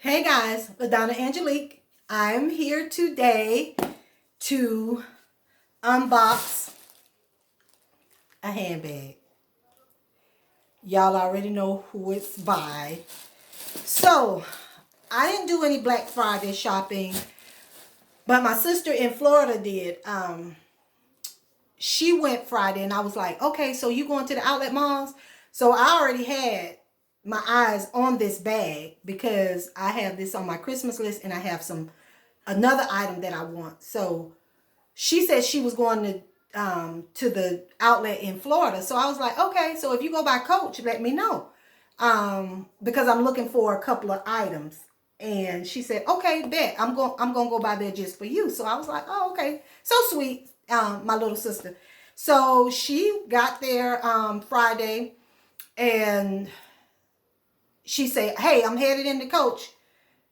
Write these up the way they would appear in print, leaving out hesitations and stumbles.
Hey guys, LaDonna Angelique. I'm here today to unbox a handbag. Y'all already know who it's by. So, I didn't do any Black Friday shopping, but my sister in Florida did. She went Friday and I was like, okay, so you going to the outlet malls? So I already had my eyes on this bag because I have this on my Christmas list and I have another item that I want. So she said she was going to the outlet in Florida. So I was like, okay, so if you go by Coach, let me know. Because I'm looking for a couple of items. And she said, okay, bet. I'm going to go by there just for you. So I was like, oh, okay. So sweet, my little sister. So she got there Friday and she said, hey, I'm headed into Coach.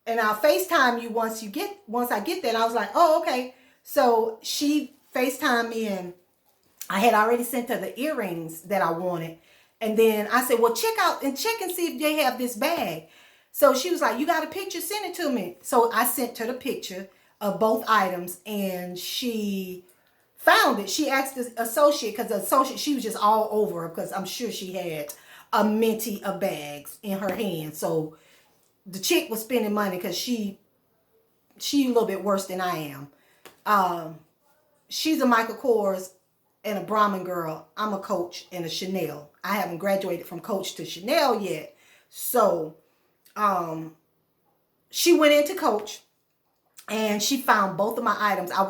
And I'll FaceTime you once I get there. And I was like, oh, okay. So she FaceTimed me and I had already sent her the earrings that I wanted. And then I said, well, check and see if they have this bag. So she was like, you got a picture? Send it to me. So I sent her the picture of both items and she found it. She asked the associate, because the associate, she was just all over her because I'm sure she had a minty of bags in her hand. So the chick was spending money because she a little bit worse than I am. She's a Michael Kors and a Brahmin girl. I'm a Coach and a Chanel. I haven't graduated from Coach to Chanel yet. So she went into Coach and she found both of my items. I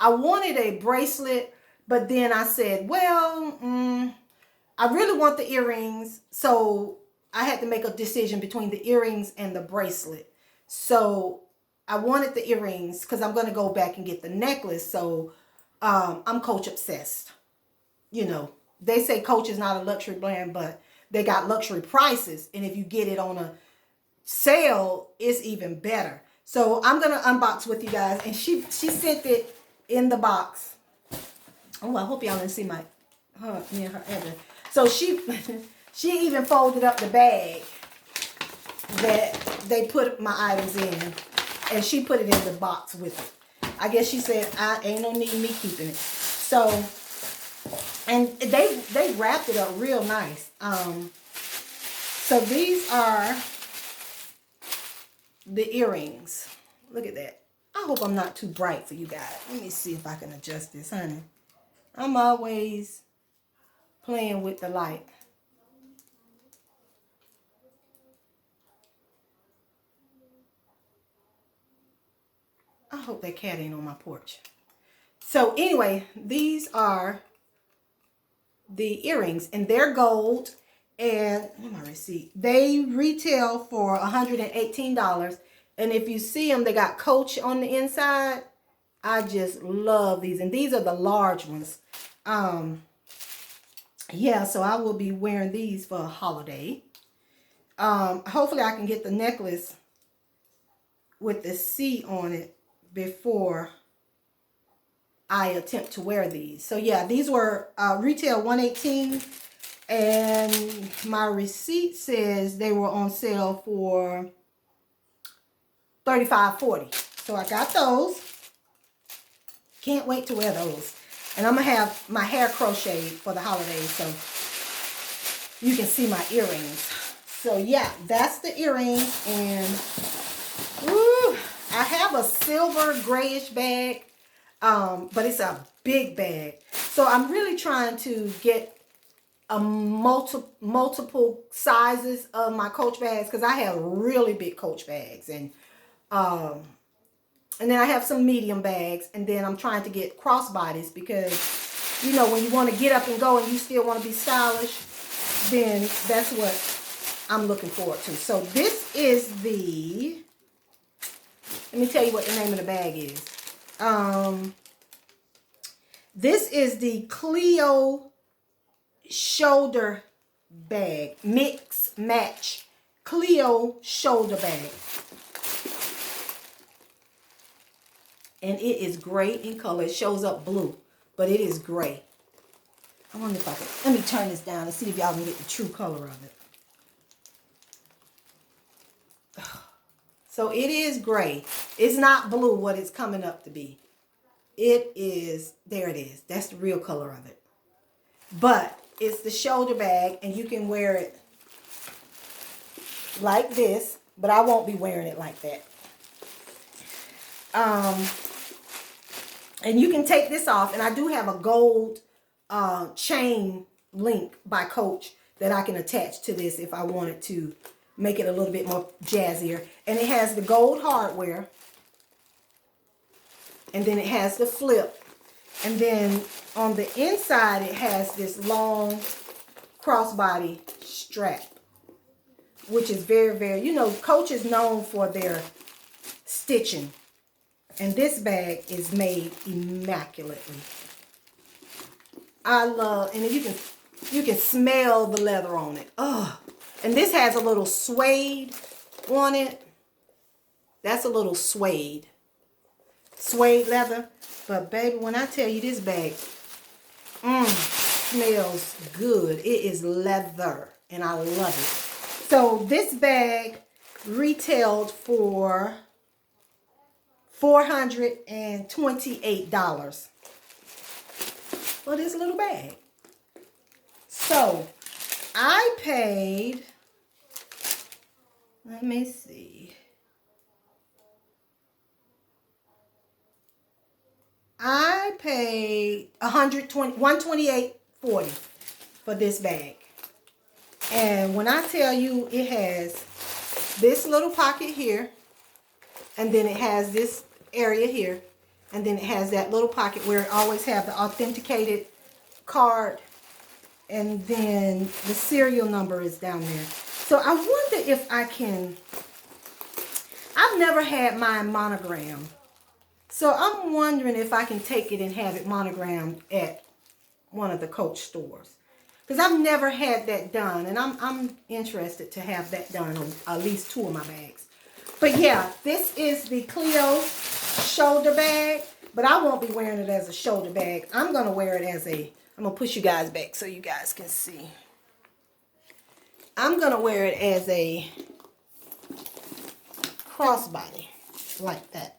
wanted a bracelet, but then I said, well, I really want the earrings. So I had to make a decision between the earrings and the bracelet. So I wanted the earrings because I'm going to go back and get the necklace. So I'm Coach obsessed. You know, they say Coach is not a luxury brand, but they got luxury prices. And if you get it on a sale, it's even better. So I'm going to unbox with you guys. And she sent it in the box. Oh, I hope y'all didn't see me and her address. So she even folded up the bag that they put my items in. And she put it in the box with it. I guess she said, I ain't no need me keeping it. So, and they wrapped it up real nice. So these are the earrings. Look at that. I hope I'm not too bright for you guys. Let me see if I can adjust this, honey. I'm always playing with the light. I hope that cat ain't on my porch. So anyway, these are the earrings and they're gold. And my receipt. They retail for $118. And if you see them, they got Coach on the inside. I just love these. And these are the large ones. Yeah, so I will be wearing these for a holiday. Hopefully I can get the necklace with the C on it before I attempt to wear these. So yeah, these were retail $118. And my receipt says they were on sale for $35.40. So I got those. Can't wait to wear those. And I'm going to have my hair crocheted for the holidays so you can see my earrings. So yeah, that's the earrings. And woo, I have a silver grayish bag, but it's a big bag. So I'm really trying to get multiple sizes of my Coach bags because I have really big Coach bags and then I have some medium bags, and then I'm trying to get crossbodies because you know when you want to get up and go and you still want to be stylish, then that's what I'm looking forward to. So this is let me tell you what the name of the bag is. This is the Kleo shoulder bag, mix match Kleo shoulder bag, and it is gray in color. It shows up blue, but it is gray. I wonder if I can, let me turn this down and see if y'all can get the true color of it. So it is gray. It's not blue what it's coming up to be. It is, there it is. That's the real color of it. But it's the shoulder bag, and you can wear it like this, but I won't be wearing it like that. And you can take this off, and I do have a gold chain link by Coach that I can attach to this if I wanted to make it a little bit more jazzier. And it has the gold hardware, and then it has the flip, and then on the inside it has this long crossbody strap, which is very, very, you know, Coach is known for their stitching, and this bag is made immaculately. I love, and you can smell the leather on it. Oh, and this has a little suede on it. That's a little suede leather. But baby, when I tell you this bag smells good. It is leather, and I love it. So this bag retailed for $428 for this little bag. So I paid, let me see, I paid $128.40 for this bag. And when I tell you, it has this little pocket here, and then it has this area here, and then it has that little pocket where it always have the authenticated card, and then the serial number is down there. So I wonder if I can, I've never had mine monogrammed. So I'm wondering if I can take it and have it monogrammed at one of the Coach stores. Because I've never had that done, and I'm interested to have that done on at least 2 of my bags. But yeah, this is the Kleo shoulder bag, but I won't be wearing it as a shoulder bag. I'm going to wear it as a, I'm going to push you guys back so you guys can see. I'm going to wear it as a crossbody, like that.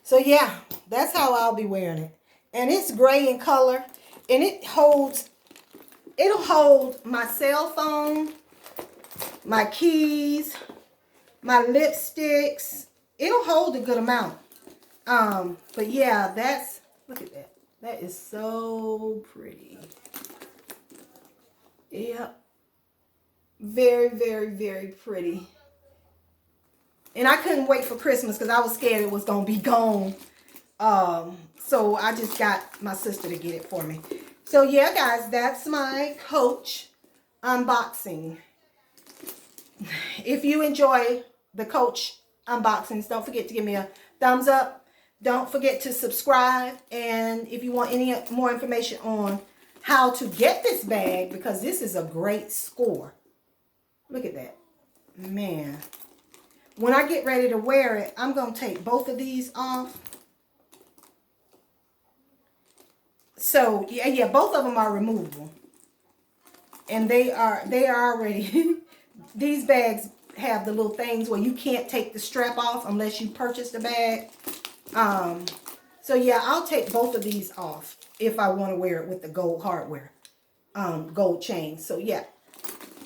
So yeah, that's how I'll be wearing it. And it's gray in color, and it'll hold my cell phone, my keys, my lipsticks. It'll hold a good amount. But yeah, that's, look at that. That is so pretty. Yep. Very, very, very pretty. And I couldn't wait for Christmas because I was scared it was going to be gone. So I just got my sister to get it for me. So yeah, guys, that's my Coach unboxing. If you enjoy the Coach unboxings, don't forget to give me a thumbs up. Don't forget to subscribe. And if you want any more information on how to get this bag, because this is a great score. Look at that. Man. When I get ready to wear it, I'm going to take both of these off. So, yeah, both of them are removable. And they are already, these bags have the little things where you can't take the strap off unless you purchase the bag. So, yeah, I'll take both of these off if I want to wear it with the gold hardware, gold chain. So, yeah.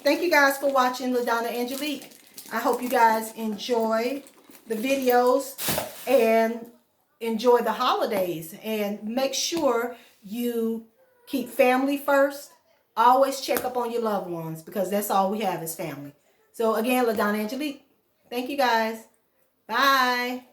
Thank you guys for watching LaDonna Angelique. I hope you guys enjoy the videos and enjoy the holidays. And make sure you keep family first. Always check up on your loved ones, because that's all we have is family. So again, LaDonna Angelique. Thank you guys. Bye.